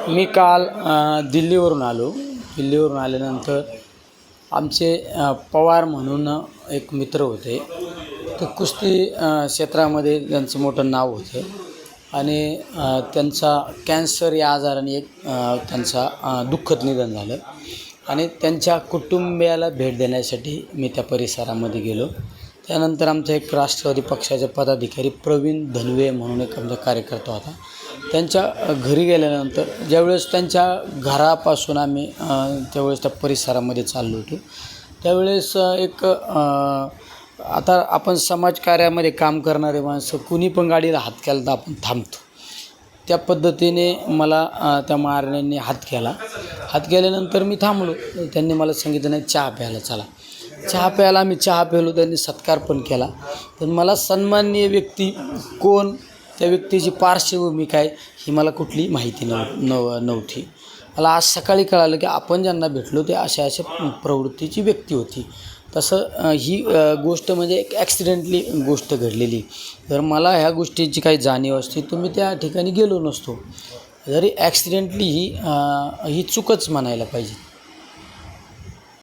मी काल दिल्लीवरून आलो. दिल्लीवरून आल्यानंतर आमचे पवार म्हणून एक मित्र होते. ते कुस्ती क्षेत्रामध्ये त्यांचं मोठं नाव होतं आणि त्यांचा कॅन्सर या आजाराने एक त्यांचा दुःखद निधन झालं आणि त्यांच्या कुटुंबियाला भेट देण्यासाठी मी त्या परिसरामध्ये गेलो. त्यानंतर आमचा एक राष्ट्रवादी पक्षाचे पदाधिकारी प्रवीण धनवे म्हणून एक आमचा कार्यकर्ता होता. त्यांच्या घरी गेल्यानंतर ज्यावेळेस त्यांच्या घरापासून आम्ही त्यावेळेस त्या परिसरामध्ये चाललो होतो, त्यावेळेस एक आता आपण समाजकार्यामध्ये काम करणारे माणसं कुणी पण गाडीला हात केला तर आपण थांबतो. त्या पद्धतीने मला त्या मारण्याने हात केला. हात केल्यानंतर मी थांबलो. त्यांनी मला सांगितलं, नाही चहा प्यायला चला. चहा प्यायला आम्ही चहा प्यायलो. त्यांनी सत्कार पण केला. पण मला सन्माननीय व्यक्ती कोण, त्या व्यक्तीची पार्श्वभूमी काय, ही मला कुठली माहिती नव्हती. मला आज सकाळी कळालं की आपण ज्यांना भेटलो ते अशा प्रवृत्तीची व्यक्ती होती. तसं ही गोष्ट म्हणजे एक ॲक्सिडेंटली गोष्ट घडलेली. तर मला ह्या गोष्टीची काही जाणीव असती तर मी त्या ठिकाणी गेलो नसतो. जरी ॲक्सिडेंटली ही चूकच म्हणायला पाहिजे.